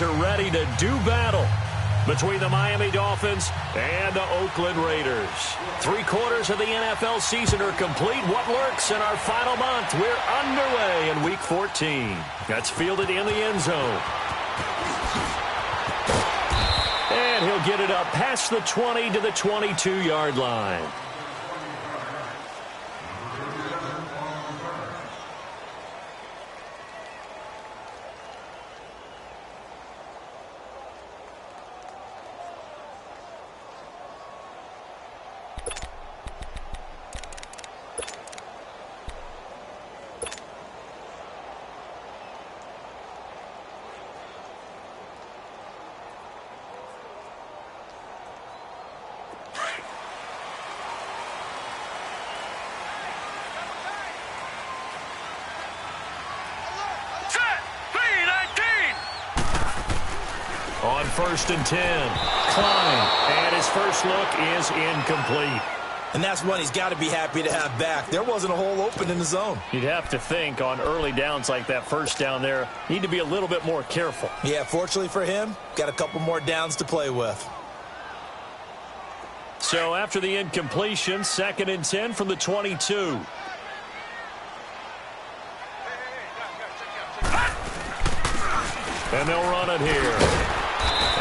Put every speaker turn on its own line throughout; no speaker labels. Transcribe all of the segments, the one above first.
Are ready to do battle between the Miami Dolphins and the Oakland Raiders. 3/4 of the NFL season are complete. What lurks in our final month? We're underway in Week 14. That's fielded in the end zone. And he'll get it up past the 20 to the 22-yard line. On 1st and 10, Klein, and his first look is incomplete.
And that's one he's got to be happy to have back. There wasn't a hole open in the zone.
You'd have to think on early downs like that first down there, need to be a little bit more careful.
Yeah, fortunately for him, got a couple more downs to play with.
So after the incompletion, 2nd and 10 from the 22. And they'll run it here.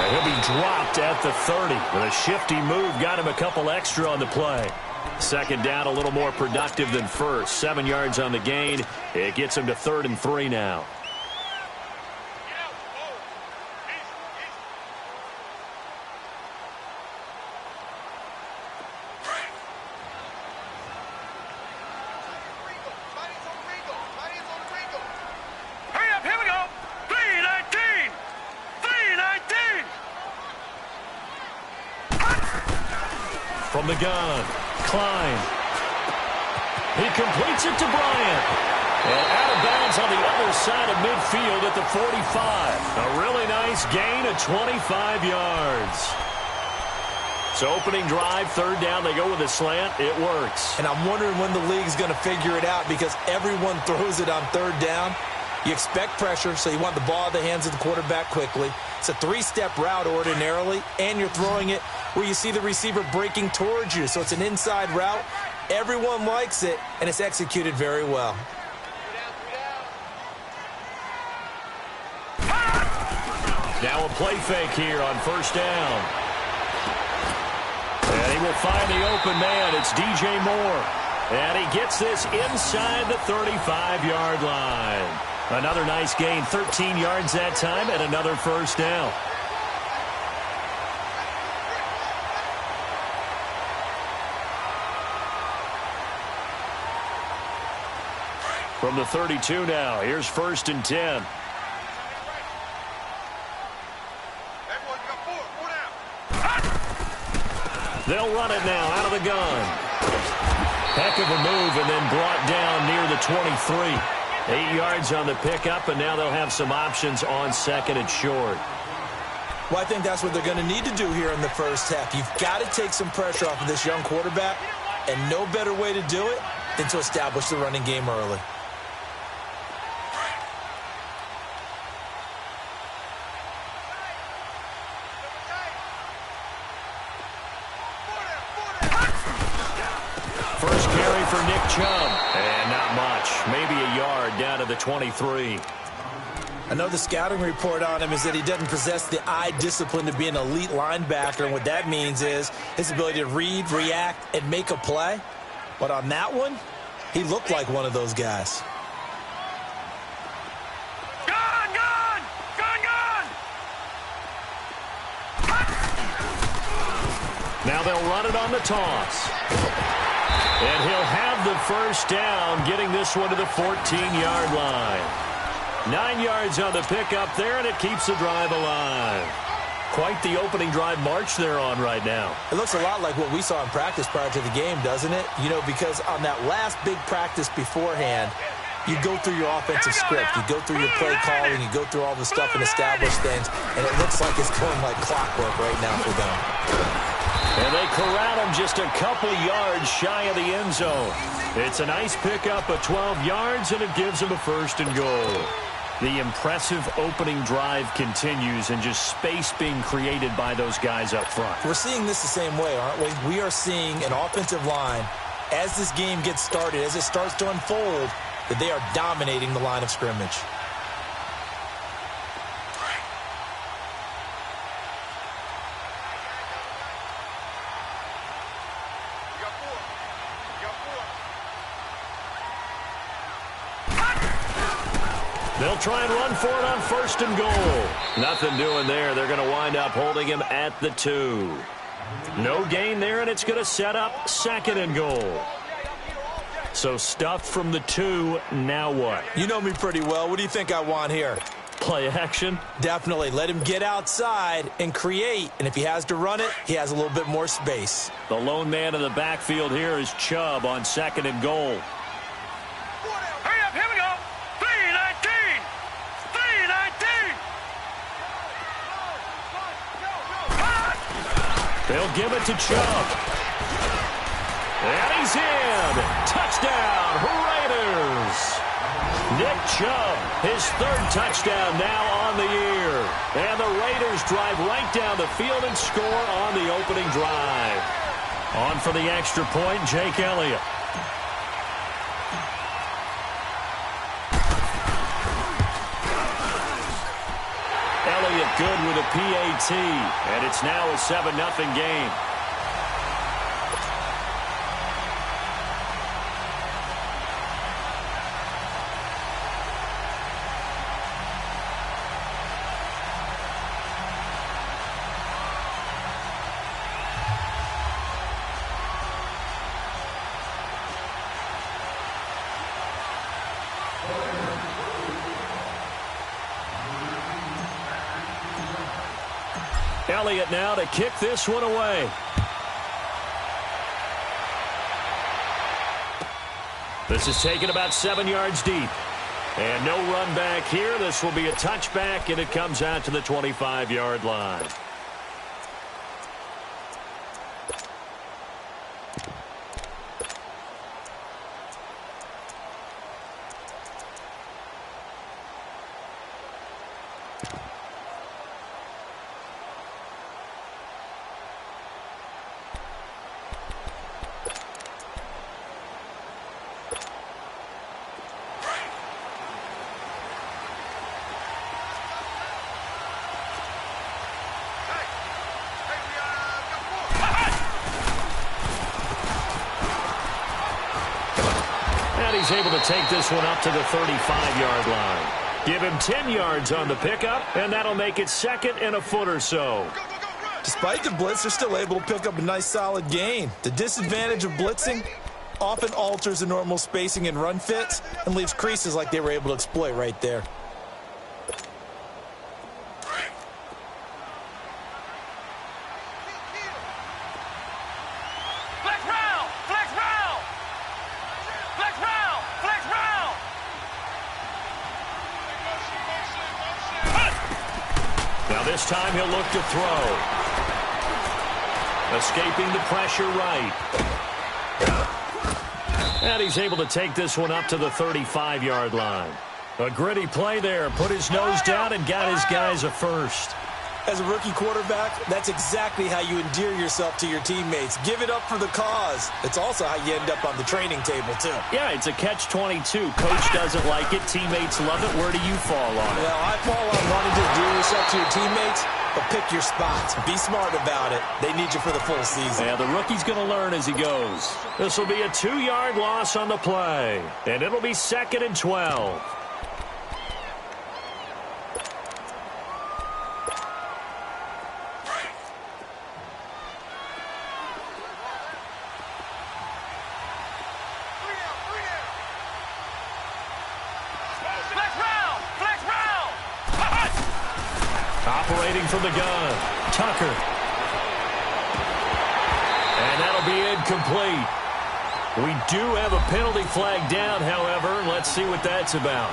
He'll be dropped at the 30 with a shifty move. Got him a couple extra on the play. 2nd down, a little more productive than first. 7 yards on the gain. It gets him to 3rd and 3 now. From the gun, Klein. He completes it to Bryant. And out of bounds on the other side of midfield at the 45. A really nice gain of 25 yards. So opening drive, 3rd down, they go with a slant. It works.
And I'm wondering when the league's going to figure it out because everyone throws it on 3rd down. You expect pressure, so you want the ball in the hands of the quarterback quickly. It's a 3-step route ordinarily, and you're throwing it where you see the receiver breaking towards you. So it's an inside route. Everyone likes it, and it's executed very well.
Now a play fake here on 1st down. And he will find the open man. It's DJ Moore. And he gets this inside the 35-yard line. Another nice gain, 13 yards that time, and another 1st down. From the 32 now, here's 1st and 10. They'll run it now out of the gun. Heck of a move and then brought down near the 23. 8 yards on the pickup, and now they'll have some options on 2nd and short.
Well, I think that's what they're going to need to do here in the first half. You've got to take some pressure off of this young quarterback, and no better way to do it than to establish the running game early.
First carry for Nick Chubb, and not much. Maybe a yard down to the 23.
I know the scouting report on him is that he doesn't possess the eye discipline to be an elite linebacker, and what that means is his ability to read, react, and make a play. But on that one, he looked like one of those guys.
Now they'll run it on the toss. And he'll have the 1st down, getting this one to the 14-yard line. 9 yards on the pickup there, and it keeps the drive alive. Quite the opening drive march they're on right now.
It looks a lot like what we saw in practice prior to the game, doesn't it? You know, because on that last big practice beforehand, you go through your offensive script. You go through your play calling. You go through all the stuff and establish things. And it looks like it's going like clockwork right now for them.
And they corral him just a couple yards shy of the end zone. It's a nice pickup of 12 yards, and it gives him a 1st and goal. The impressive opening drive continues and just space being created by those guys up front.
We're seeing this the same way, aren't we? We are seeing an offensive line, as this game gets started, as it starts to unfold, that they are dominating the line of scrimmage.
They'll try and run for it on 1st and goal. Nothing doing there. They're going to wind up holding him at the 2. No gain there, and it's going to set up 2nd and goal. So stuffed from the 2, now what?
You know me pretty well. What do you think I want here?
Play action?
Definitely. Let him get outside and create, and if he has to run it, he has a little bit more space.
The lone man in the backfield here is Chubb on 2nd and goal. They'll give it to Chubb. And he's in. Touchdown, Raiders. Nick Chubb, his 3rd touchdown now on the year. And the Raiders drive right down the field and score on the opening drive. On for the extra point, Jake Elliott. Elliott good with a PAT, and it's now a 7-0 game. Elliott now to kick this one away. This is taken about 7 yards deep. And no run back here. This will be a touchback, and it comes out to the 25-yard line. He's able to take this one up to the 35-yard line. Give him 10 yards on the pickup, and that'll make it 2nd and a foot or so.
Despite the blitz, they're still able to pick up a nice solid gain. The disadvantage of blitzing often alters the normal spacing and run fits and leaves creases like they were able to exploit right there.
This time he'll look to throw. Escaping the pressure right. And he's able to take this one up to the 35-yard line. A gritty play there. Put his nose down and got his guys a first.
As a rookie quarterback, that's exactly how you endear yourself to your teammates. Give it up for the cause. It's also how you end up on the training table, too.
Yeah, it's a catch-22. Coach doesn't like it. Teammates love it. Where do you fall on it?
Well, I fall on wanting to endear yourself to your teammates, but pick your spots. Be smart about it. They need you for the full season.
Yeah, the rookie's going to learn as he goes. This will be a 2-yard loss on the play, and it'll be 2nd and 12. Operating from the gun, Tucker. And that'll be incomplete. We do have a penalty flag down, however. Let's see what that's about.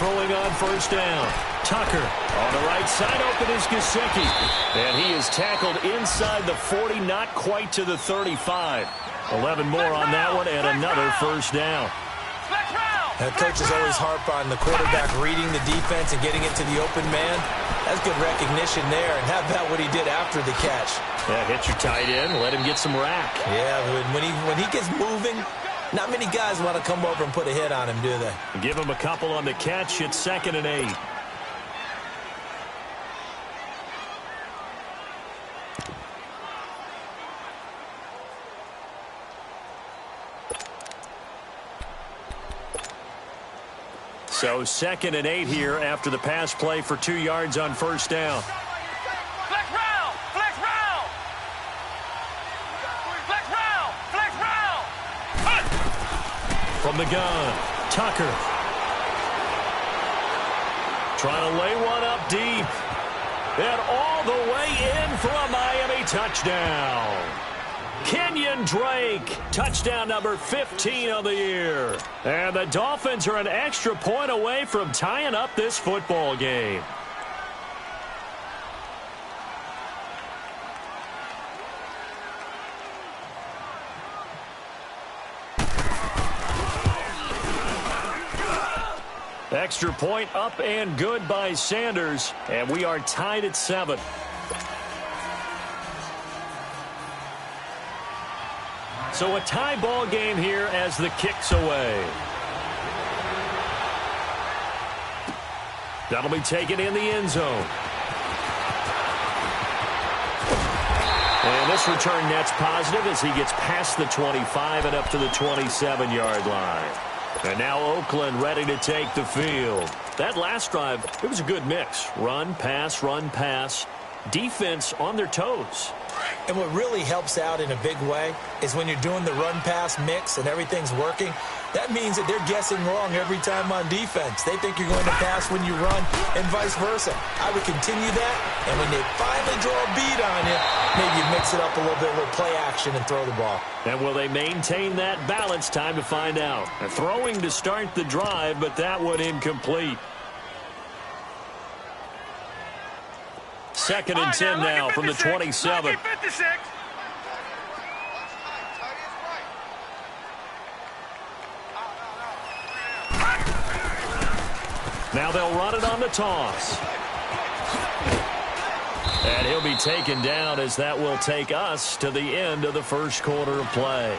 Throwing on first down. Tucker on the right side, open is Gesicki. And he is tackled inside the 40, not quite to the 35. 11 more on that one, and another first down.
Coaches always harp on the quarterback reading the defense and getting it to the open man. That's good recognition there. And how about what he did after the catch?
Yeah, hit your tight end, let him get some rack.
Yeah, when he gets moving, not many guys want to come over and put a hit on him, do they?
Give him a couple on the catch. It's 2nd and 8. So 2nd and 8 here after the pass play for 2 yards on first down.
Flex round! Flex round! Flex round! Flex round!
From the gun, Tucker. Trying to lay one up deep. And all the way in for a Miami touchdown. Kenyon Drake, touchdown number 15 of the year. And the Dolphins are an extra point away from tying up this football game. Extra point up and good by Sanders, and we are tied at 7. So a tie ball game here as the kick's away. That'll be taken in the end zone. And this return net's positive as he gets past the 25 and up to the 27-yard line. And now Oakland ready to take the field. That last drive, it was a good mix. Run, pass, defense on their toes.
And what really helps out in a big way is when you're doing the run-pass mix and everything's working, that means that they're guessing wrong every time on defense. They think you're going to pass when you run and vice versa. I would continue that, and when they finally draw a beat on you, maybe you mix it up a little bit with play action and throw the ball.
And will they maintain that balance? Time to find out. Throwing to start the drive, but that one incomplete. 2nd and 10 now from the 27. Now they'll run it on the toss. And he'll be taken down as that will take us to the end of the first quarter of play.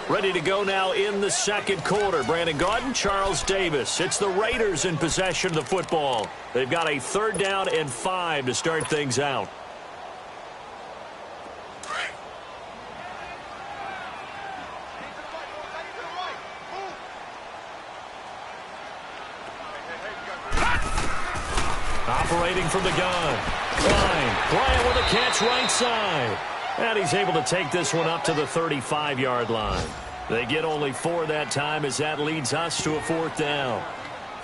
Ready to go now in the second quarter. Brandon Gaudin, Charles Davis. It's the Raiders in possession of the football. They've got a 3rd down and 5 to start things out. Operating from the gun. Bryant with a catch right side. And he's able to take this one up to the 35-yard line. They get only 4 that time as that leads us to a 4th down.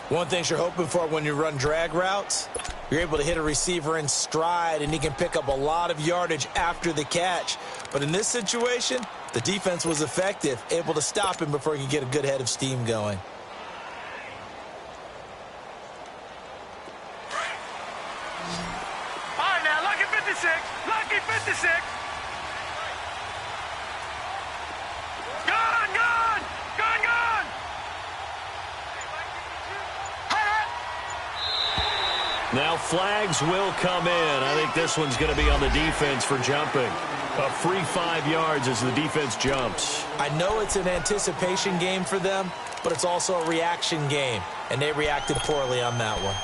One thing you're hoping for when you run drag routes, you're able to hit a receiver in stride and he can pick up a lot of yardage after the catch. But in this situation, the defense was effective, able to stop him before he could get a good head of steam going.
All right, now, lucky 56. Lucky 56. Gone.
Now flags will come in. I think this one's going to be on the defense for jumping. A free 5 yards as the defense jumps.
I know it's an anticipation game for them, but it's also a reaction game, and they reacted poorly on that one.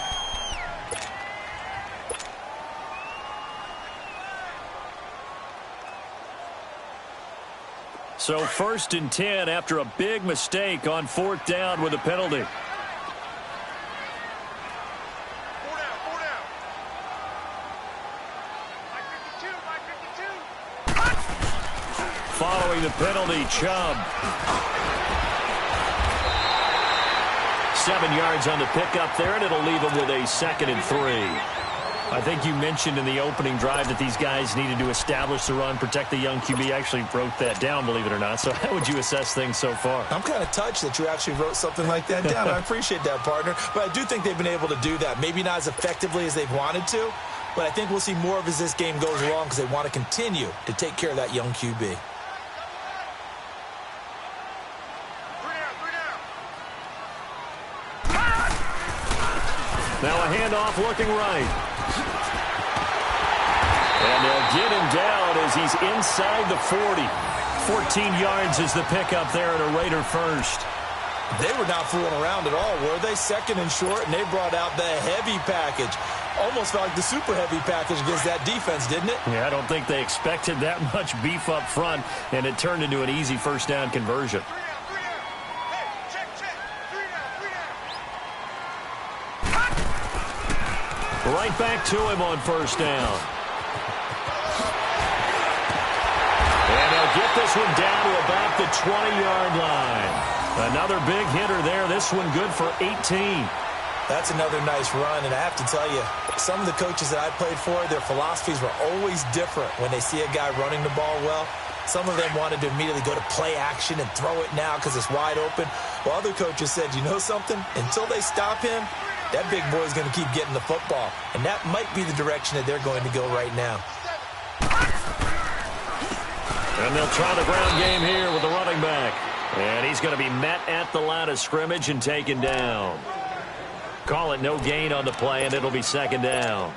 So 1st and 10 after a big mistake on 4th down with a penalty.
Four down. Mike 52.
Following the penalty, Chubb. 7 yards on the pickup there, and it'll leave him with a 2nd and 3. I think you mentioned in the opening drive that these guys needed to establish the run, protect the young QB. I actually wrote that down, believe it or not. So how would you assess things so far?
I'm kind of touched that you actually wrote something like that down. I appreciate that, partner. But I do think they've been able to do that. Maybe not as effectively as they've wanted to, but I think we'll see more of as this game goes along because they want to continue to take care of that young QB.
Now a handoff looking right. And they'll get him down as he's inside the 40. 14 yards is the pickup there at a Raider first.
They were not fooling around at all, were they? Second and short, and they brought out the heavy package. Almost felt like the super heavy package against that defense, didn't it?
Yeah, I don't think they expected that much beef up front, and it turned into an easy first down conversion. Right back to him on first down. And they'll get this one down to about the 20-yard line. Another big hitter there. This one good for 18.
That's another nice run, and I have to tell you, some of the coaches that I played for, their philosophies were always different when they see a guy running the ball well. Some of them wanted to immediately go to play action and throw it now because it's wide open. While other coaches said, you know something? Until they stop him, that big boy's going to keep getting the football. And that might be the direction that they're going to go right now.
And they'll try the ground game here with the running back. And he's going to be met at the line of scrimmage and taken down. Call it no gain on the play, and it'll be second down.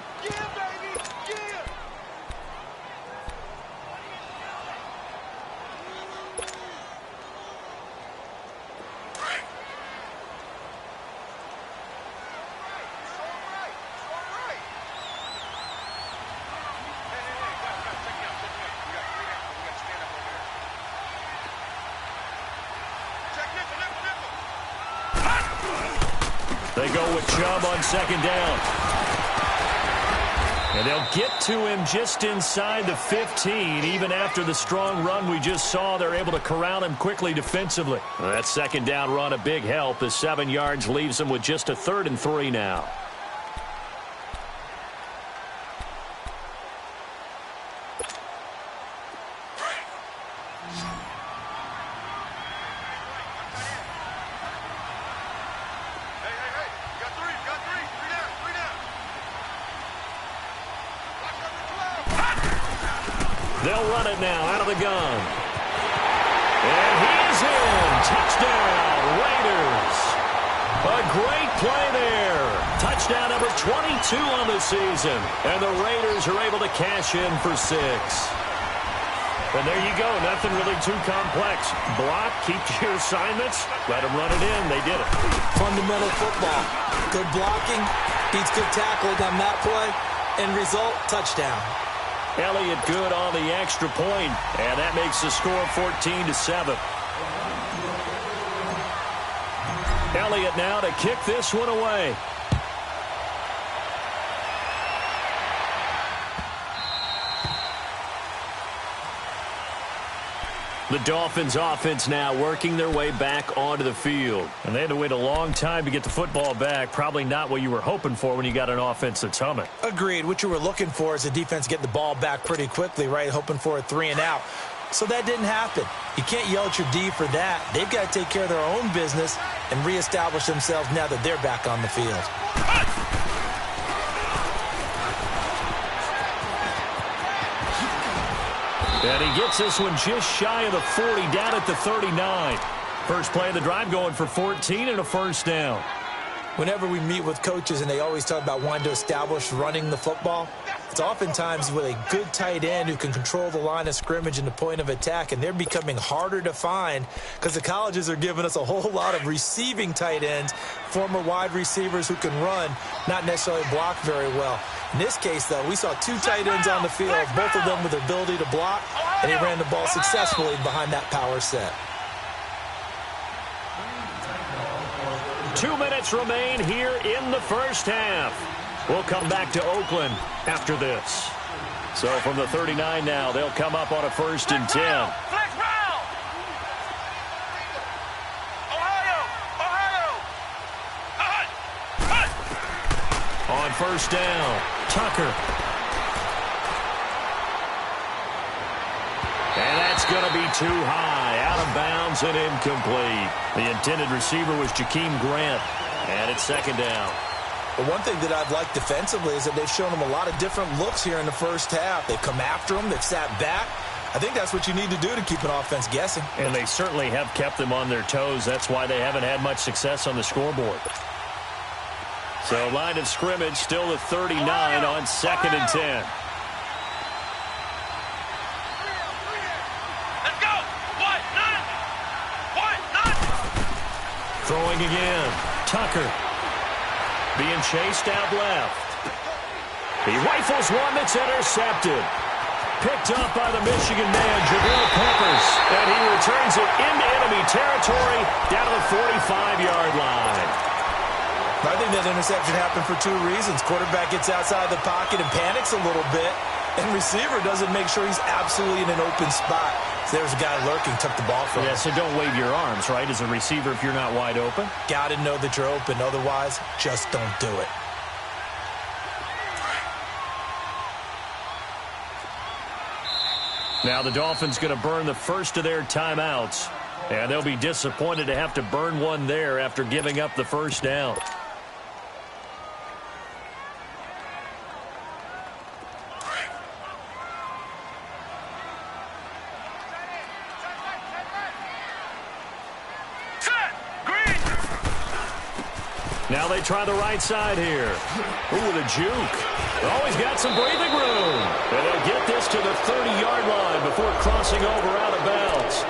They go with Chubb on second down. And they'll get to him just inside the 15. Even after the strong run we just saw, they're able to corral him quickly defensively. That second down run, a big help. The 7 yards leaves him with just a 3rd and 3 now. They'll run it now out of the gun. And he's in. Touchdown, Raiders. A great play there. Touchdown number 22 on the season. And the Raiders are able to cash in for 6. And there you go. Nothing really too complex. Block, keep to your assignments, let them run it in. They did it.
Fundamental football. Good blocking beats good tackling on that play. End result, touchdown.
Elliott good on the extra point, and that makes the score 14-7. Elliott now to kick this one away. The Dolphins offense now working their way back onto the field. And they had to wait a long time to get the football back. Probably not what you were hoping for when you got an offense that's humming.
Agreed. What you were looking for is the defense getting the ball back pretty quickly, right? Hoping for a 3 and out. So that didn't happen. You can't yell at your D for that. They've got to take care of their own business and reestablish themselves now that they're back on the field.
And he gets this one just shy of the 40, down at the 39. First play of the drive going for 14 and a first down.
Whenever we meet with coaches and they always talk about wanting to establish running the football, it's oftentimes with a good tight end who can control the line of scrimmage and the point of attack, and they're becoming harder to find because the colleges are giving us a whole lot of receiving tight ends, former wide receivers who can run, not necessarily block very well. In this case, though, we saw 2 tight ends on the field, both of them with the ability to block, and he ran the ball successfully behind that power set.
2 minutes remain here in the first half. We'll come back to Oakland after this. So from the 39 now, they'll come up on a 1st and 10.
Flex round! Ohio!
On first down. Tucker. And that's going to be too high. Out of bounds and incomplete. The intended receiver was Jakeem Grant. And it's second down.
But one thing that I've liked defensively is that they've shown him a lot of different looks here in the first half. They've come after him. They've sat back. I think that's what you need to do to keep an offense guessing.
And they certainly have kept them on their toes. That's why they haven't had much success on the scoreboard. So line of scrimmage still at 39 on 2nd and 10.
Let's go. What? None. What? None.
Throwing again. Tucker. Being chased out left. He rifles one that's intercepted. Picked up by the Michigan man, Jabril Peppers. And he returns it into enemy territory down to the 45-yard line.
I think that interception happened for two reasons. Quarterback gets outside the pocket and panics a little bit. And receiver doesn't make sure he's absolutely in an open spot. So there's a guy lurking, took the ball from him.
Yeah, so don't wave your arms, right, as a receiver if you're not wide open.
Got to know that you're open. Otherwise, just don't do it.
Now the Dolphins going to burn the first of their timeouts. And they'll be disappointed to have to burn one there after giving up the first down. Now they try the right side here. Ooh, with a juke. Always got some breathing room. And they'll get this to the 30-yard line before crossing over out of bounds.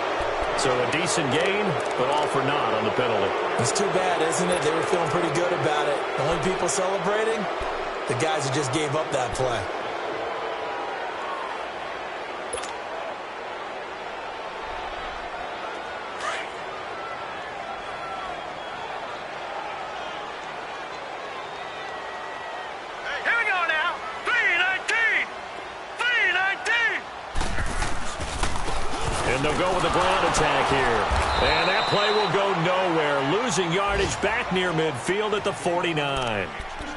So a decent gain, but all for naught on the penalty.
It's too bad, isn't it? They were feeling pretty good about it. The only people celebrating, the guys who just gave up that play.
And they'll go with the ground attack here. And that play will go nowhere. Losing yardage back near midfield at the 49.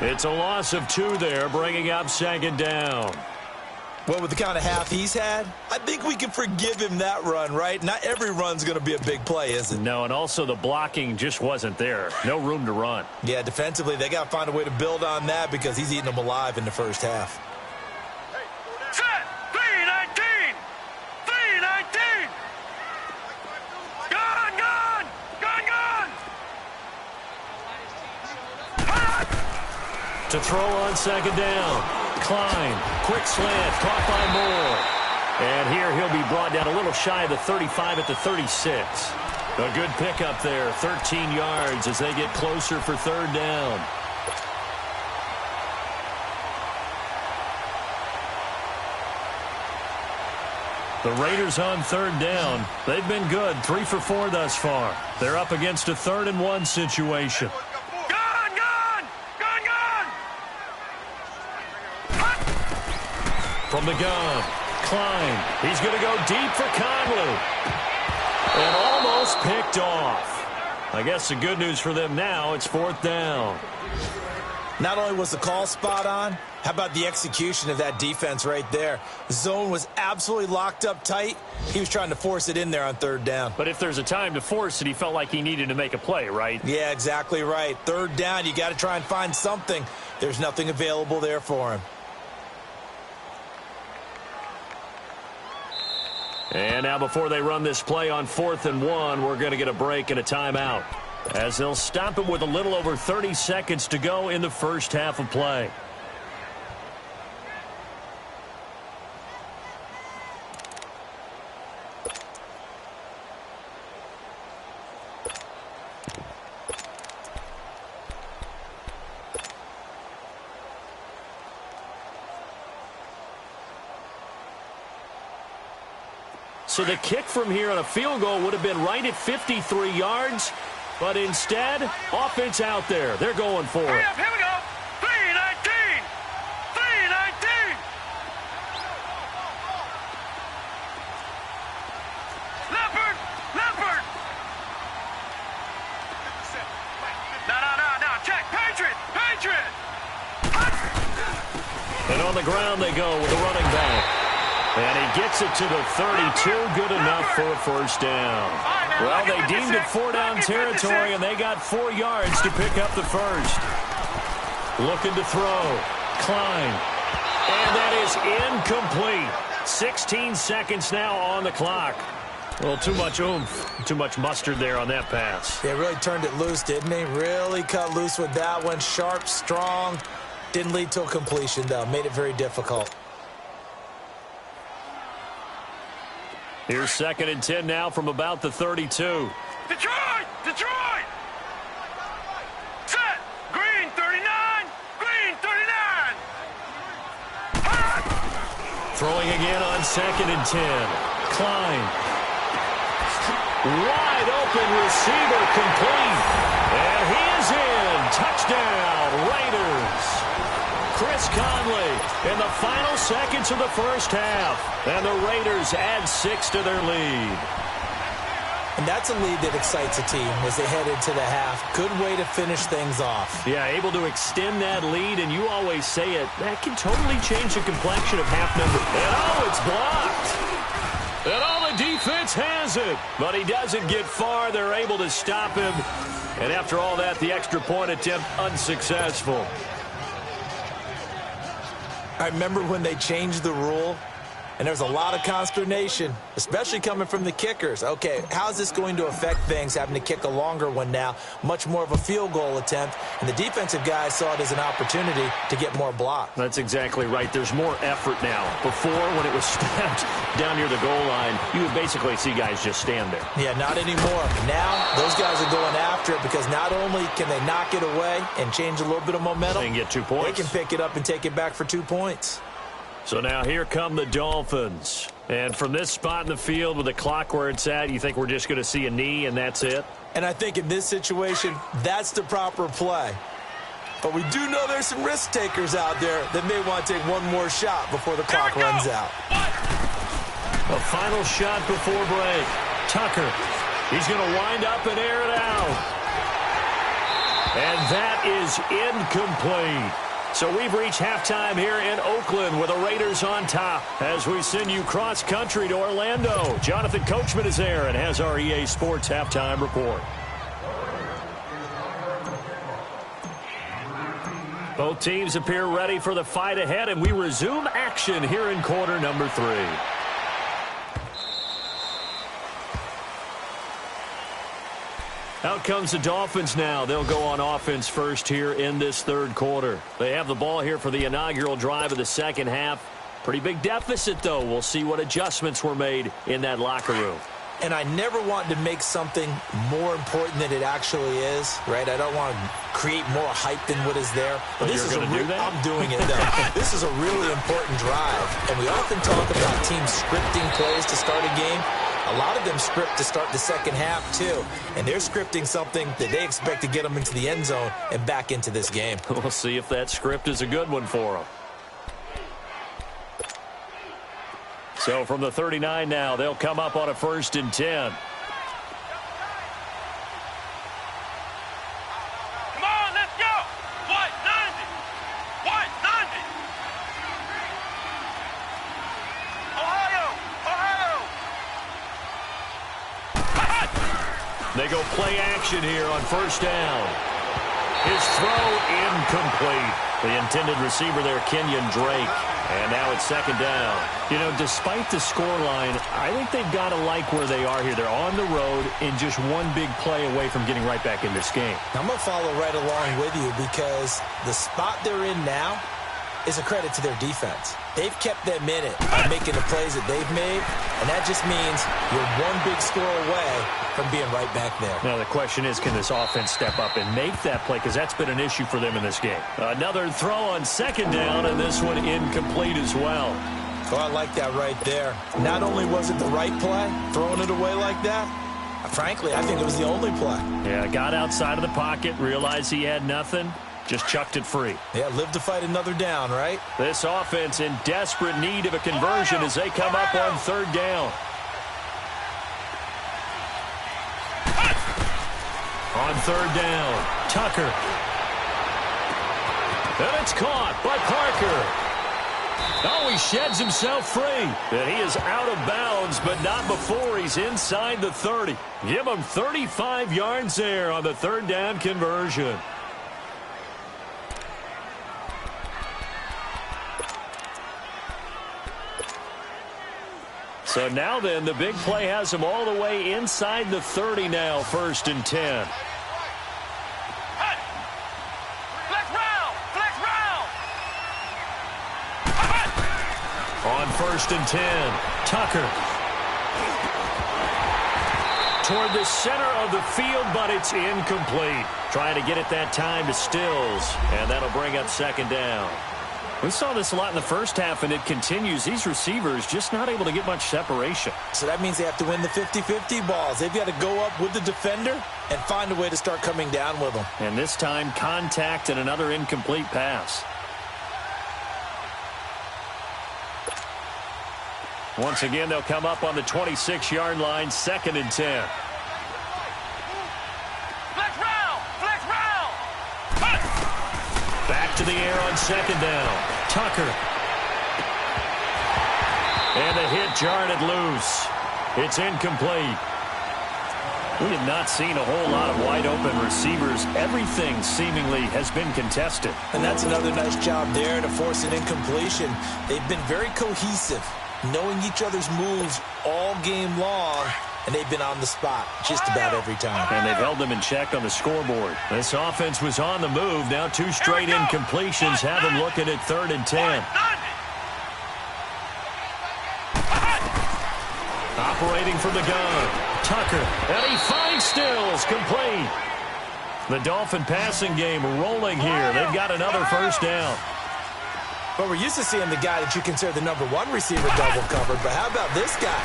It's a loss of 2 there, bringing up second down.
Well, with the kind of half he's had, I think we can forgive him that run, right? Not every run's going to be a big play, is it?
No, and also the blocking just wasn't there. No room to run.
Yeah, defensively, they got to find a way to build on that because he's eating them alive in the first half.
Set. 319. 319. Gone, gone. Gone, gone.
To throw on second down. Klein, quick slant, caught by Moore. And here he'll be brought down a little shy of the 35 at the 36. A good pickup there, 13 yards as they get closer for third down. The Raiders on third down. They've been good, 3 for 4 thus far. They're up against a 3rd and 1 situation. From the gun, Klein. He's going to go deep for Conley. And almost picked off. I guess the good news for them now, it's 4th down.
Not only was the call spot on, how about the execution of that defense right there? The zone was absolutely locked up tight. He was trying to force it in there on 3rd down.
But if there's a time to force it, he felt like he needed to make a play, right?
Yeah, exactly right. 3rd down, you got to try and find something. There's nothing available there for him.
And now before they run this play on 4th and 1, we're going to get a break and a timeout, as they'll stop it with a little over 30 seconds to go in the first half of play. So the kick from here on a field goal would have been right at 53 yards. But instead, offense out there. They're going for it.
Here we go. 319. 319. Leopard. Leopard. No. Check. Patriot. Patriot.
On the ground they go with the running back. And he gets it to the 32. Good enough for a first down. Well, they deemed it four-down territory, and they got 4 yards to pick up the first. Looking to throw. Klein. And that is incomplete. 16 seconds now on the clock. Well, too much oomph, too much mustard there on that pass.
They really turned it loose, didn't they? Really cut loose with that one. Sharp, strong. Didn't lead to a completion, though. Made it very difficult.
Here's 2nd and 10 now from about the 32.
Detroit! Detroit! Set! Green 39! Green 39!
Throwing again on 2nd and 10. Klein. Wide open receiver complete. And he is in. Touchdown, Raiders. Chris Conley in the final seconds of the first half. And the Raiders add 6 to their lead.
And that's a lead that excites a team as they head into the half. Good way to finish things off.
Yeah, able to extend that lead, and you always say it, that can totally change the complexion of half number. And oh, it's blocked. And all the defense has it. But he doesn't get far. They're able to stop him. And after all that, the extra point attempt unsuccessful.
I remember when they changed the rule, and there was a lot of consternation, especially coming from the kickers. Okay, how's this going to affect things, having to kick a longer one now, much more of a field goal attempt, and the defensive guys saw it as an opportunity to get more blocks.
That's exactly right. There's more effort now. Before, when it was snapped down near the goal line, you would basically see guys just stand there.
Yeah, not anymore. Now, those guys are going after it because not only can they knock it away and change a little bit of momentum,
they can get 2 points.
They can pick it up and take it back for 2 points.
So now here come the Dolphins. And from this spot in the field with the clock where it's at, you think we're just going to see a knee and that's it?
And I think in this situation, that's the proper play. But we do know there's some risk takers out there that may want to take one more shot before the clock runs out.
A final shot before break. Tucker. He's going to wind up and air it out. And that is incomplete. So we've reached halftime here in Oakland with the Raiders on top as we send you cross-country to Orlando. Jonathan Coachman is there and has our EA Sports halftime report. Both teams appear ready for the fight ahead, and we resume action here in quarter number 3. Out comes the Dolphins now. They'll go on offense first here in this third quarter. They have the ball here for the inaugural drive of the second half. Pretty big deficit, though. We'll see what adjustments were made in that locker room.
And I never want to make something more important than it actually is, right? I don't want to create more hype than what is there.
But this is do that?
I'm doing it, though. This is a really important drive. And we often talk about teams scripting plays to start a game. A lot of them script to start the second half, too. And they're scripting something that they expect to get them into the end zone and back into this game.
We'll see if that script is a good one for them. So from the 39 now, they'll come up on a 1st and 10.
Come on, let's go! White 90! White 90! Ohio! Ohio!
They go play action here on 1st down. His throw incomplete. The intended receiver there, Kenyon Drake. And now it's 2nd down. You know, despite the scoreline, I think they've got to like where they are here. They're on the road and just one big play away from getting right back in this game.
I'm going to follow right along with you because the spot they're in now is a credit to their defense. They've kept them in it by making the plays that they've made, and that just means you're one big score away from being right back there.
Now the question is, can this offense step up and make that play? Because that's been an issue for them in this game. Another throw on 2nd down, and this one incomplete as well.
Oh, I like that right there. Not only was it the right play, throwing it away like that, frankly, I think it was the only play.
Yeah, got outside of the pocket, realized he had nothing. Just chucked it free.
Yeah, live to fight another down, right?
This offense in desperate need of a conversion as they come up on 3rd down. On 3rd down, Tucker. And it's caught by Parker. Oh, he sheds himself free. And he is out of bounds, but not before he's inside the 30. Give him 35 yards there on the third down conversion. So now then, the big play has him all the way inside the 30 now, 1st and 10. On 1st and 10, Tucker. Toward the center of the field, but it's incomplete. Trying to get it that time to Stills, and that'll bring up 2nd down. We saw this a lot in the first half, and it continues. These receivers just not able to get much separation.
So that means they have to win the 50-50 balls. They've got to go up with the defender and find a way to start coming down with them.
And this time, contact and another incomplete pass. Once again, they'll come up on the 26-yard line, 2nd and 10. Back to the air on 2nd down. Tucker. And the hit jarred it loose. It's incomplete. We have not seen a whole lot of wide-open receivers. Everything seemingly has been contested.
And that's another nice job there to force an incompletion. They've been very cohesive, knowing each other's moves all game long, and they've been on the spot just about every time.
And they've held them in check on the scoreboard. This offense was on the move. Now 2 straight incompletions have them looking at 3rd and 10. Operating from the gun, Tucker. And he finds Stills, complete. The Dolphin passing game rolling here. They've got another 1st down.
But we're used to seeing the guy that you consider the #1 receiver double covered. But how about this guy?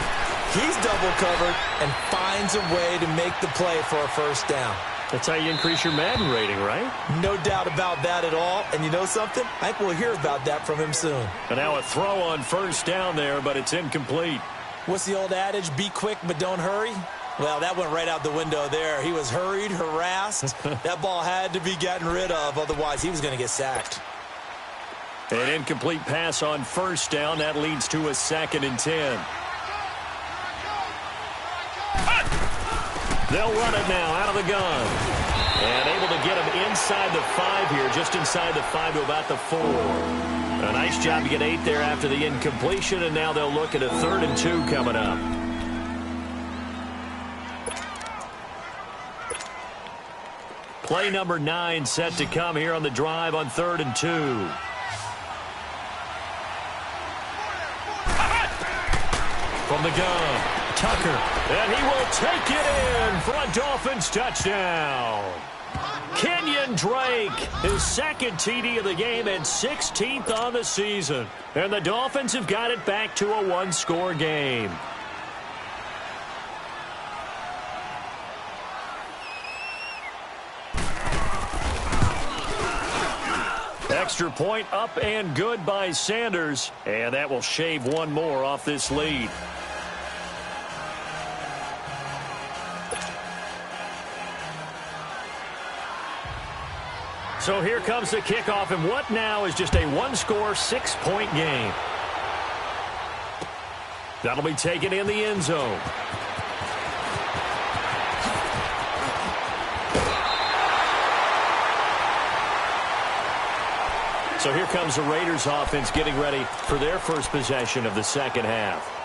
He's double covered and finds a way to make the play for a 1st down.
That's how you increase your Madden rating, right?
No doubt about that at all. And you know something? I think we'll hear about that from him soon.
And now a throw on 1st down there, but it's incomplete.
What's the old adage? Be quick, but don't hurry. Well, that went right out the window there. He was hurried, harassed. That ball had to be gotten rid of. Otherwise, he was going to get sacked.
An incomplete pass on 1st down. That leads to a 2nd and 10. They'll run it now out of the gun. And able to get him inside the 5 here, just inside the 5 to about the 4. A nice job to get 8 there after the incompletion, and now they'll look at a 3rd and 2 coming up. Play number 9 set to come here on the drive on 3rd and 2. From the gun, Tucker, and he will take it in for a Dolphins touchdown. Kenyon Drake, his 2nd TD of the game and 16th on the season. And the Dolphins have got it back to a 1-score game. Extra point up and good by Sanders, and that will shave 1 more off this lead. So here comes the kickoff, and what now is just a 1-score, 6-point game. That'll be taken in the end zone. So here comes the Raiders offense getting ready for their first possession of the 2nd half.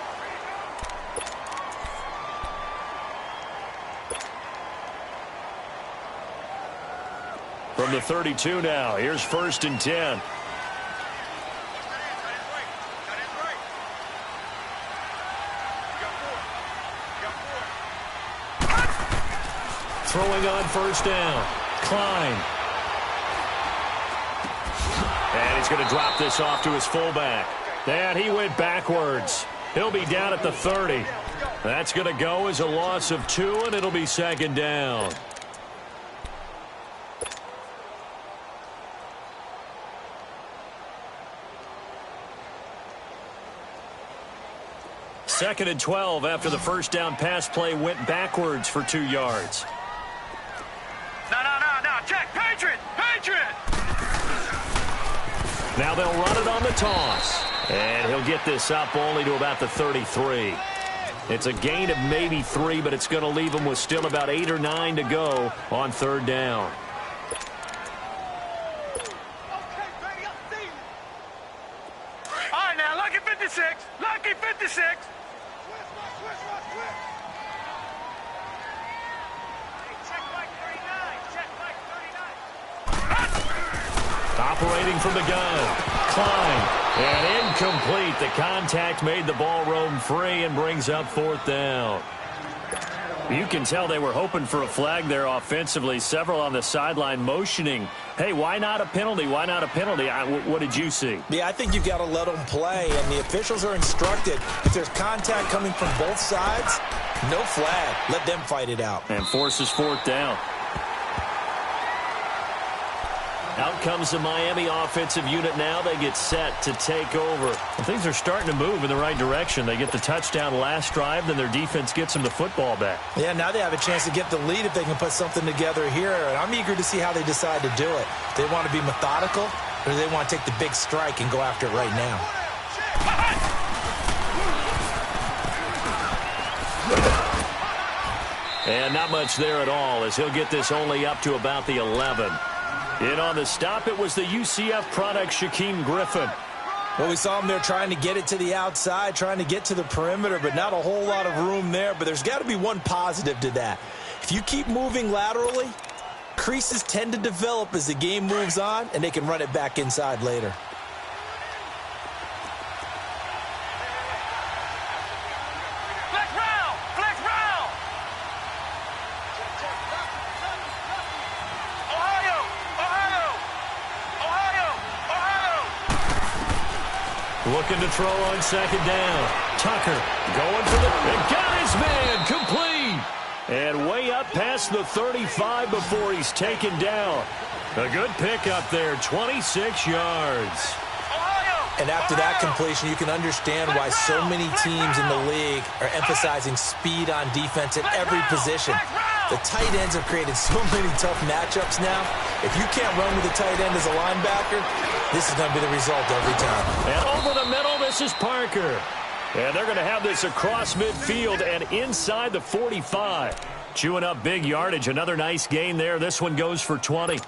From the 32 now, here's 1st and 10. Throwing on 1st down, Klein. And he's going to drop this off to his fullback. And he went backwards. He'll be down at the 30. That's going to go as a loss of 2, and it'll be 2nd down. Second and 12 after the 1st down pass play went backwards for 2 yards.
No, check, Patriot!
Now they'll run it on the toss. And he'll get this up only to about the 33. It's a gain of maybe 3, but it's going to leave him with still about 8 or 9 to go on third down.
All right, now, lucky 56. Lucky 56.
Operating from the gun, Klein, and incomplete. The contact made the ball roam free and brings up fourth down. You can tell they were hoping for a flag there offensively. Several on the sideline motioning, hey, why not a penalty? Why not a penalty? What did you see?
Yeah, I think you've got to let them play, and the officials are instructed if there's contact coming from both sides, no flag. Let them fight it out.
And forces fourth down. Out comes the Miami offensive unit now. They get set to take over. And things are starting to move in the right direction. They get the touchdown last drive, then their defense gets them the football back.
Yeah, now they have a chance to get the lead if they can put something together here. And I'm eager to see how they decide to do it. They want to be methodical, or do they want to take the big strike and go after it right now?
And not much there at all, as he'll get this only up to about the 11. In on the stop, it was the UCF product, Shaquem Griffin.
Well, we saw him there trying to get it to the outside, trying to get to the perimeter, but not a whole lot of room there. But there's got to be one positive to that. If you keep moving laterally, creases tend to develop as the game moves on, and they can run it back inside later.
Looking to throw on second down. Tucker going for and got his man complete. And way up past the 35 before he's taken down. A good pickup there, 26 yards.
And after that completion, you can understand why so many teams in the league are emphasizing speed on defense at every position. The tight ends have created so many tough matchups now. If you can't run with a tight end as a linebacker, this is going to be the result every time.
And over the middle, this is Parker. And they're going to have this across midfield and inside the 45. Chewing up big yardage. Another nice gain there. This one goes for 20.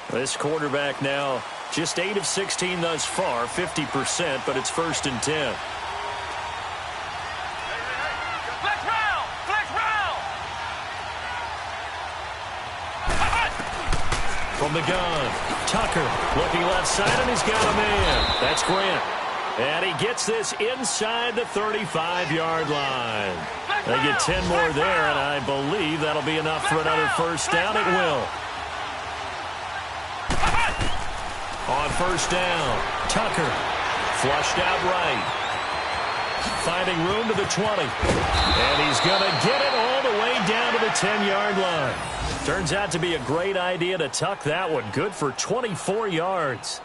This quarterback now just 8 of 16 thus far, 50%, but it's 1st and 10. From the gun, Tucker looking left side, and he's got a man. That's Grant. And he gets this inside the 35-yard line. They get 10 more there, and I believe that'll be enough for another first down. It will. On first down, Tucker flushed out right. Finding room to the 20. And he's going to get it all the way down to the 10-yard line. Turns out to be a great idea to tuck that one. Good for 24 yards.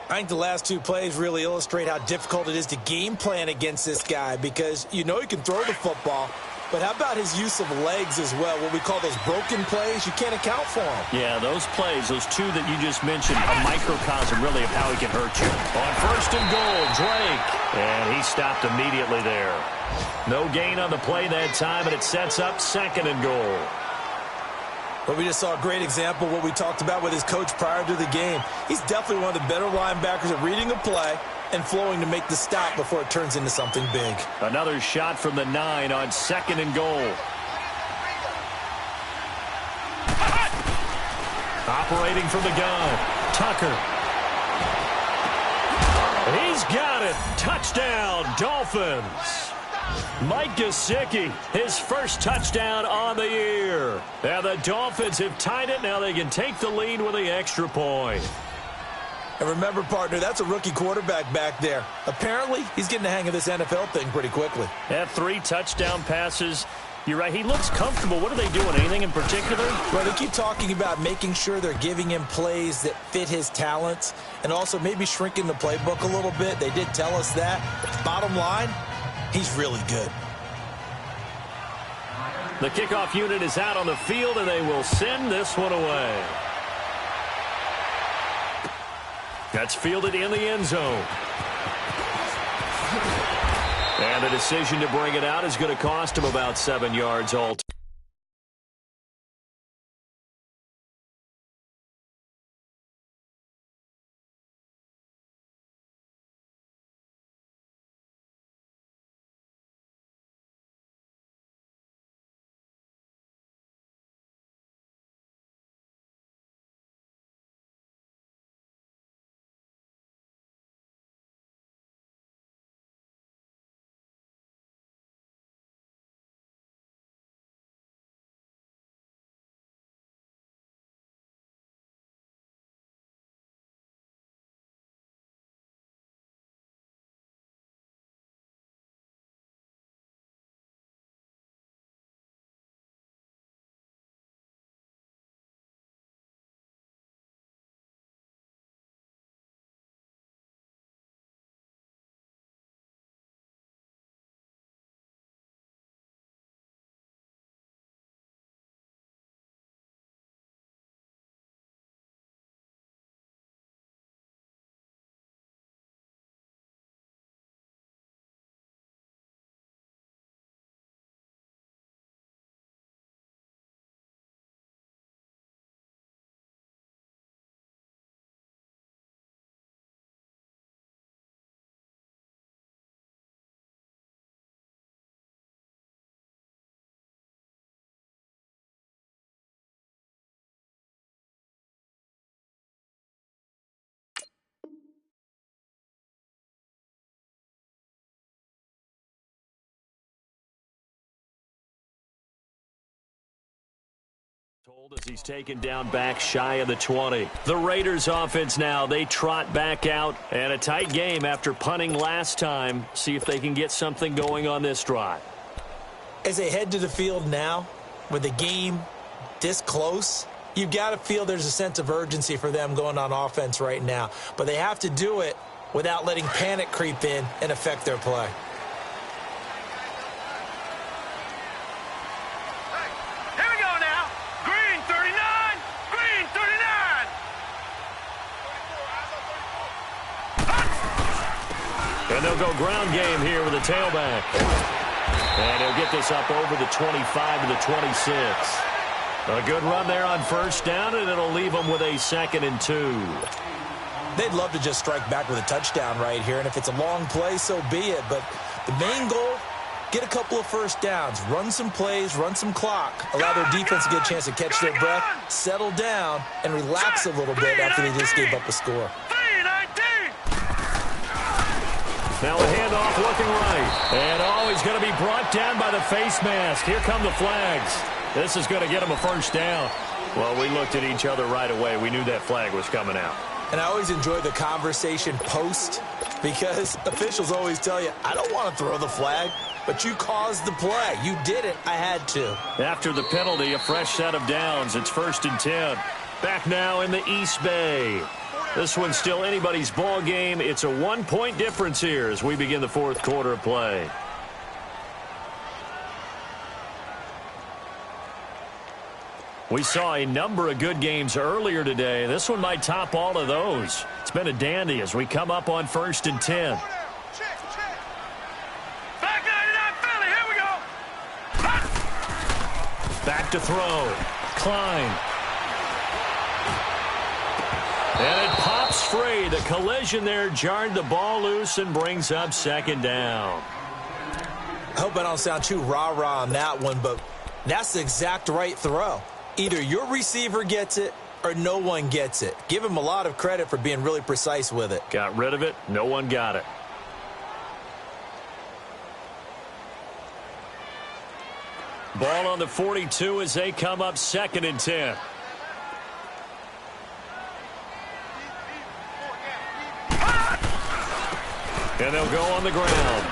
I think the last two plays really illustrate how difficult it is to game plan against this guy, because you know he can throw the football, but how about his use of legs as well? What we call those broken plays, you can't account for them.
Yeah, those plays, those two that you just mentioned, a microcosm really of how he can hurt you. On first and goal, Drake. And he stopped immediately there. No gain on the play that time, and it sets up 2nd and goal.
But we just saw a great example of what we talked about with his coach prior to the game. He's definitely one of the better linebackers at reading a play and flowing to make the stop before it turns into something big.
Another shot from the 9 on 2nd and goal. Operating from the gun, Tucker. He's got it. Touchdown, Dolphins. Mike Gesicki, his first touchdown on the year. And the Dolphins have tied it. Now they can take the lead with the extra point.
And remember, partner, that's a rookie quarterback back there. Apparently, he's getting the hang of this NFL thing pretty quickly.
Had 3 touchdown passes. You're right, he looks comfortable. What are they doing? Anything in particular?
Well, they keep talking about making sure they're giving him plays that fit his talents and also maybe shrinking the playbook a little bit. They did tell us that. Bottom line, He's really good.
The kickoff unit is out on the field, and they will send this one away. That's fielded in the end zone. And the decision to bring it out is going to cost him about 7 yards altogether. As he's taken down back shy of the 20. The Raiders offense now, they trot back out, and a tight game after punting last time. See if they can get something going on this drive.
As they head to the field now, with the game this close, you've got to feel there's a sense of urgency for them going on offense right now. But they have to do it without letting panic creep in and affect their play.
And they'll go ground game here with a tailback. And he'll get this up over the 25 to the 26. A good run there on first down, and it'll leave them with a 2nd and 2.
They'd love to just strike back with a touchdown right here, and if it's a long play, so be it. But the main goal, get a couple of first downs, run some plays, run some clock, allow their defense to get a chance to catch their breath, settle down, and relax a little bit after they just gave up a score.
Now a handoff looking right. And he's going to be brought down by the face mask. Here come the flags. This is going to get him a first down. Well, we looked at each other right away. We knew that flag was coming out.
And I always enjoy the conversation post because officials always tell you, I don't want to throw the flag, but you caused the play. You did it. I had to.
After the penalty, a fresh set of downs. It's 1st and 10. Back now in the East Bay. This one's still anybody's ball game. It's a 1-point difference here as we begin the 4th quarter of play. We saw a number of good games earlier today. This one might top all of those. It's been a dandy as we come up on 1st and 10.
Back 99 Philly, here we go.
Back to throw. Klein. And it pops free. The collision there jarred the ball loose and brings up 2nd down.
I hope I don't sound too rah-rah on that one, but that's the exact right throw. Either your receiver gets it or no one gets it. Give him a lot of credit for being really precise with it.
Got rid of it. No one got it. Ball on the 42 as they come up 2nd and 10. And they'll go on the ground.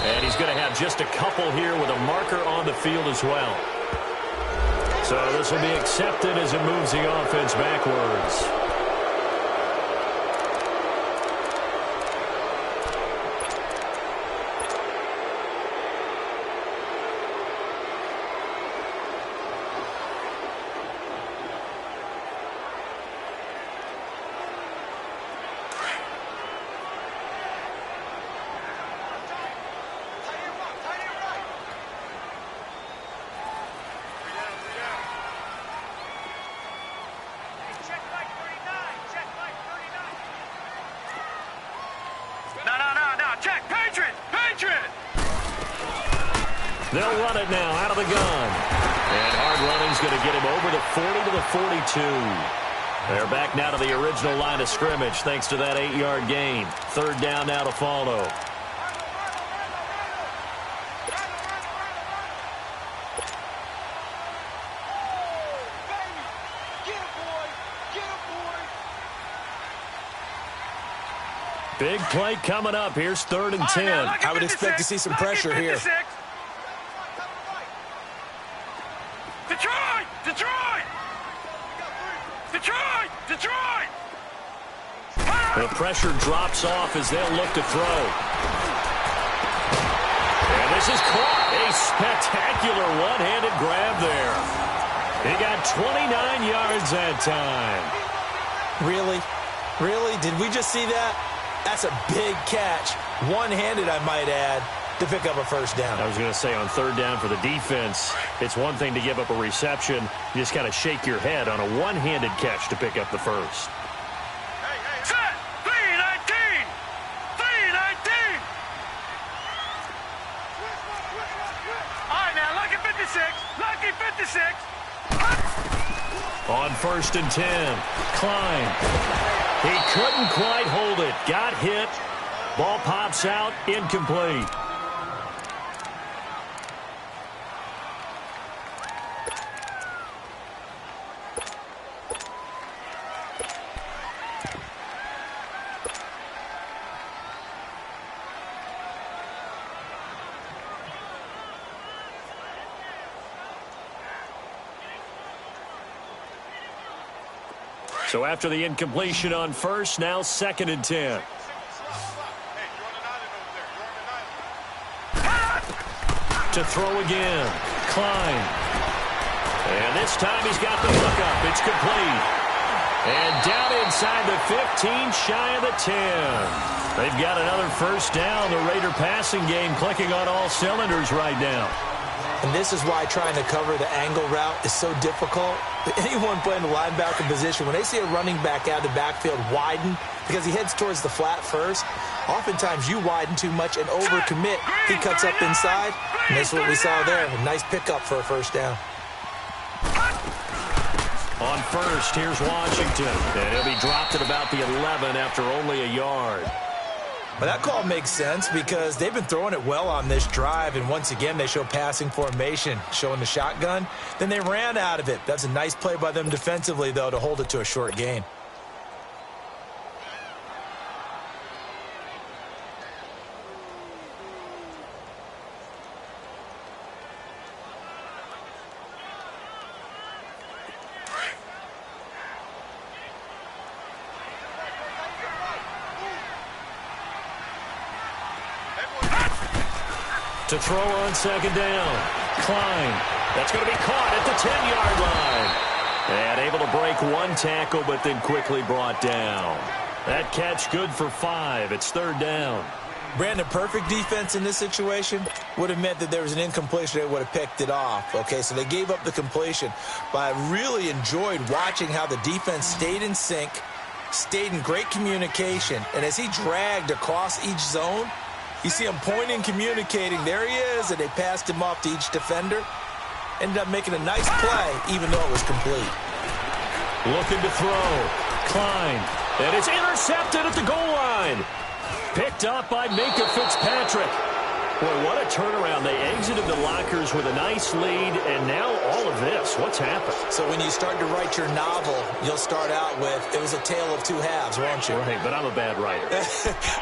And he's going to have just a couple here with a marker on the field as well. So this will be accepted as it moves the offense backwards. They'll run it now out of the gun. And hard running's going to get him over the 40 to the 42. They're back now to the original line of scrimmage thanks to that 8-yard gain. Third down now to follow. Big play coming up. Here's 3rd and 10.
I would expect to see some pressure here.
Detroit! Detroit! Detroit! Detroit!
The pressure drops off as they'll look to throw. And this is caught. A spectacular one-handed grab there. He got 29 yards that time.
Really? Really? Did we just see that? That's a big catch. One-handed, I might add, to pick up a first down.
I was going to say on 3rd down for the defense, it's one thing to give up a reception. You just got to shake your head on a one-handed catch to pick up the first.
Set! 319! 319! All right, now, lucky 56. Lucky 56.
On 1st and 10, Klein. He couldn't quite hold it. Got hit. Ball pops out. Incomplete. So after the incompletion on 1st, now 2nd and 10. To throw again. Klein. And this time he's got the hook up. It's complete. And down inside the 15, shy of the 10. They've got another first down. The Raider passing game clicking on all cylinders right now.
And this is why trying to cover the angle route is so difficult. Anyone playing the linebacker position, when they see a running back out of the backfield widen, because he heads towards the flat first, oftentimes you widen too much and overcommit. He cuts up inside, and that's what we saw there. A nice pickup for a first down.
On 1st, here's Washington. And he'll be dropped at about the 11 after only a yard.
Well, that call makes sense because they've been throwing it well on this drive, and once again they show passing formation, showing the shotgun. Then they ran out of it. That's a nice play by them defensively, though, to hold it to a short gain.
To throw on 2nd down. Klein. That's going to be caught at the 10-yard line. And able to break one tackle, but then quickly brought down. That catch good for 5. It's 3rd down.
Brandon, perfect defense in this situation would have meant that there was an incompletion. They would have picked it off. Okay, so they gave up the completion. But I really enjoyed watching how the defense stayed in sync, stayed in great communication. And as he dragged across each zone, you see him pointing, communicating. There he is, and they passed him off to each defender. Ended up making a nice play, even though it was complete.
Looking to throw. Klein. And it's intercepted at the goal line. Picked up by Minkah Fitzpatrick. Boy, what a turnaround. They exited the lockers with a nice lead, and now all of this. What's happened?
So when you start to write your novel, you'll start out with, it was a tale of two halves, won't you?
Right, but I'm a bad writer.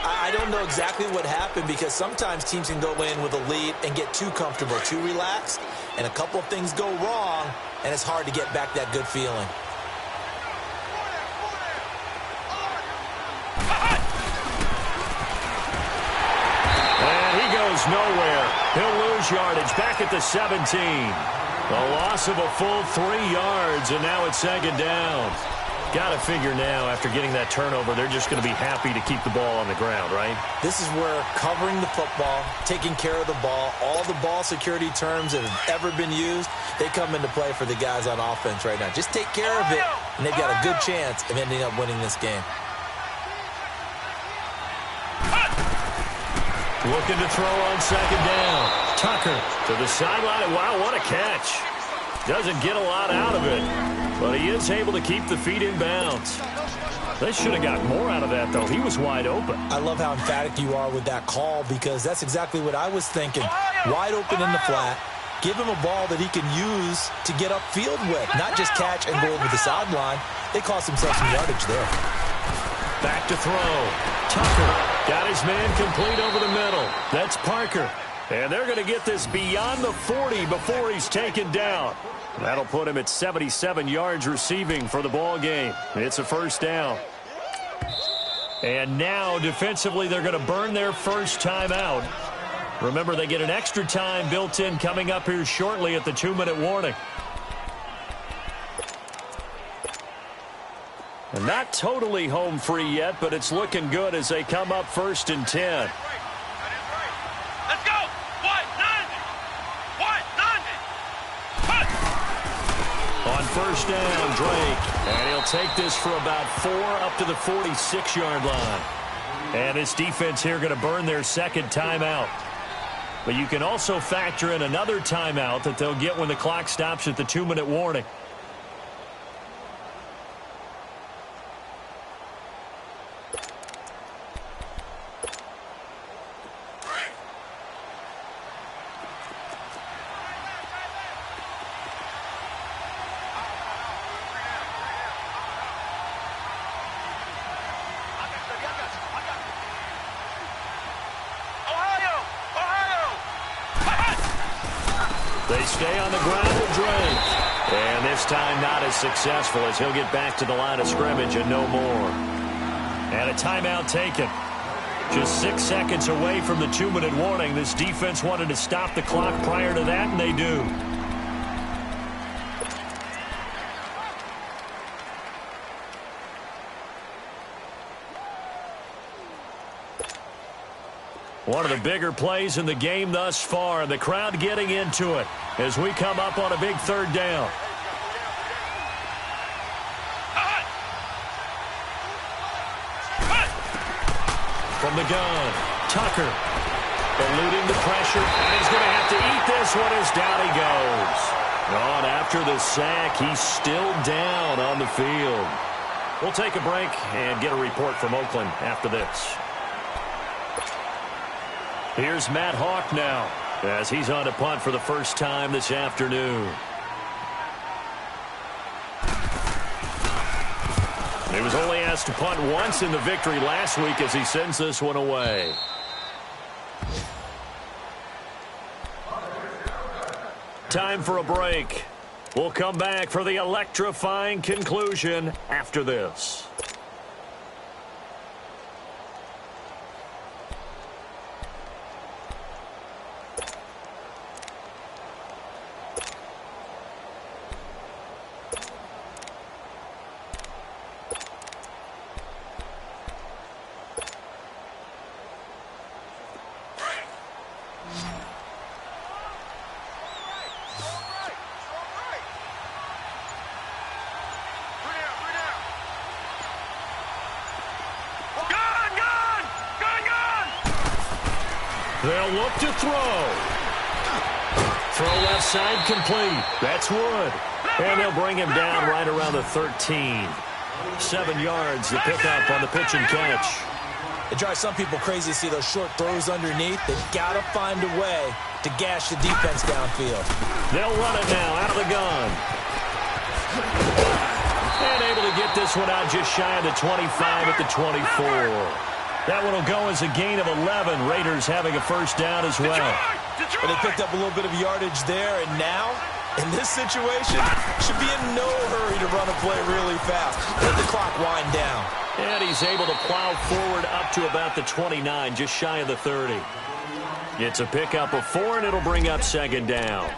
I don't know exactly what happened because sometimes teams can go in with a lead and get too comfortable, too relaxed, and a couple of things go wrong, and it's hard to get back that good feeling.
Nowhere. He'll lose yardage back at the 17. A loss of a full 3 yards, and now it's 2nd down. Got to figure now, after getting that turnover, they're just going to be happy to keep the ball on the ground, right?
This is where covering the football, taking care of the ball, all the ball security terms that have ever been used, they come into play for the guys on offense right now. Just take care of it, and they've got a good chance of ending up winning this game.
Looking to throw on 2nd down. Tucker to the sideline. Wow, what a catch. Doesn't get a lot out of it, but he is able to keep the feet in bounds. They should have got more out of that, though. He was wide open.
I love how emphatic you are with that call because that's exactly what I was thinking. Wide open in the flat. Give him a ball that he can use to get upfield with, not just catch and go over the sideline. They cost themselves some yardage there.
Back to throw. Tucker got his man complete over the middle. That's Parker. And they're going to get this beyond the 40 before he's taken down. That'll put him at 77 yards receiving for the ball game. It's a first down. And now, defensively, they're going to burn their first timeout. Remember, they get an extra time built in coming up here shortly at the 2-minute warning. And not totally home free yet, but it's looking good as they come up 1st and 10.
Let's go! What? 90! What? 90!
On first down, Drake. And he'll take this for about 4 up to the 46-yard line. And this defense here going to burn their second timeout. But you can also factor in another timeout that they'll get when the clock stops at the 2-minute warning. They stay on the ground with Drake. And this time not as successful as he'll get back to the line of scrimmage and no more. And a timeout taken. Just 6 seconds away from the 2-minute warning. This defense wanted to stop the clock prior to that, and they do. One of the bigger plays in the game thus far. The crowd getting into it as we come up on a big 3rd down. From the gun, Tucker eluding the pressure, and he's going to have to eat this one as down he goes. On after the sack, he's still down on the field. We'll take a break and get a report from Oakland after this. Here's Matt Hawk now as he's on to punt for the first time this afternoon. He was only asked to punt once in the victory last week as he sends this one away. Time for a break. We'll come back for the electrifying conclusion after this. They'll look to throw. Throw left side complete. That's Wood. And they'll bring him down right around the 13. 7 yards to pick up on the pitch and catch.
It drives some people crazy to see those short throws underneath. They've got to find a way to gash the defense downfield.
They'll run it now out of the gun. And able to get this one out just shy of the 25 at the 24. That one will go as a gain of 11. Raiders having a first down as well.
But they picked up a little bit of yardage there, and now, in this situation, should be in no hurry to run a play really fast. Let the clock wind down.
And he's able to plow forward up to about the 29, just shy of the 30. It's a pickup of 4, and it'll bring up 2nd down.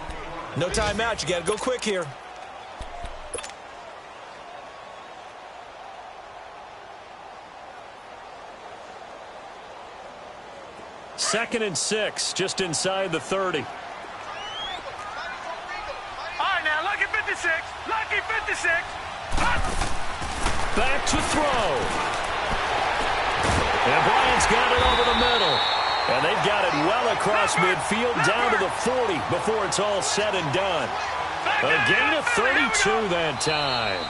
No timeout. You got to go quick here.
Second and 6, just inside the 30.
All right, now, lucky 56. Lucky 56.
Back to throw. And Bryant's got it over the middle. And they've got it well across midfield down to the 40 before it's all said and done. A gain of 32 that time.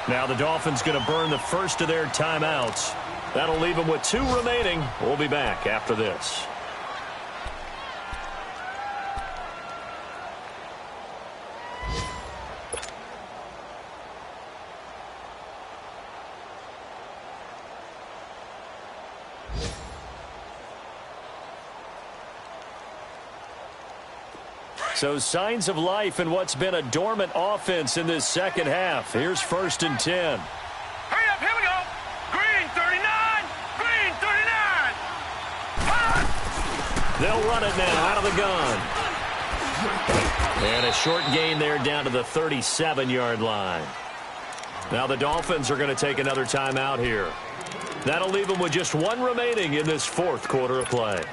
Now the Dolphins going to burn the first of their timeouts. That'll leave them with 2 remaining. We'll be back after this. So signs of life in what's been a dormant offense in this second half. Here's 1st and 10.
Hurry up, here we go. Green 39, green 39.
They'll run it now out of the gun. And a short gain there down to the 37-yard line. Now the Dolphins are going to take another timeout here. That'll leave them with just 1 remaining in this 4th quarter of play.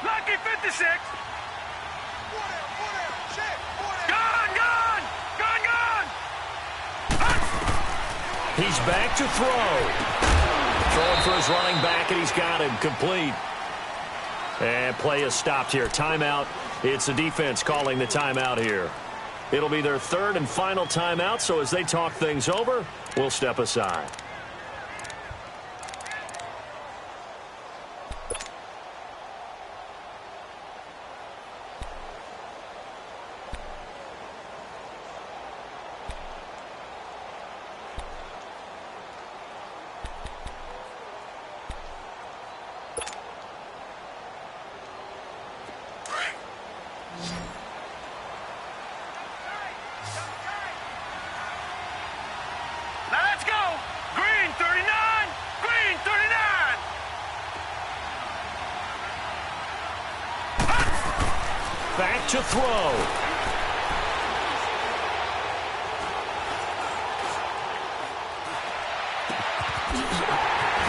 Lucky 56. Gone.
He's back to throw. Throwing for his running back, and he's got him complete. And play is stopped here. Timeout. It's the defense calling the timeout here. It'll be their 3rd and final timeout, so as they talk things over, we'll step aside. Back to throw.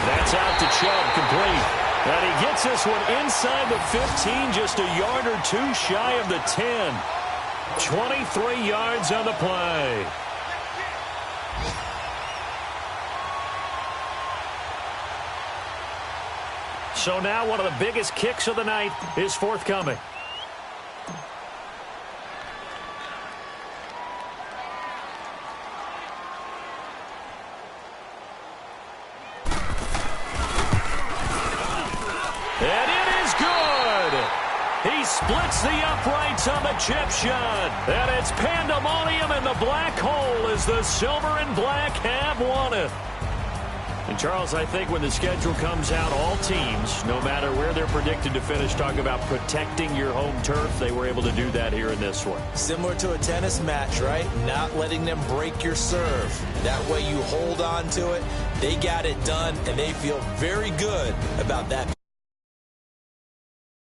That's out to Chubb, complete. And he gets this one inside the 15, just a yard or 2 shy of the 10. 23 yards on the play. So now one of the biggest kicks of the night is forthcoming. And it is good. He splits the uprights on the chip shot. And it's pandemonium in the black hole as the silver and black have won it. And, Charles, I think when the schedule comes out, all teams, no matter where they're predicted to finish, talk about protecting your home turf. They were able to do that here in this one.
Similar to a tennis match, right? Not letting them break your serve. That way you hold on to it. They got it done, and they feel very good about that.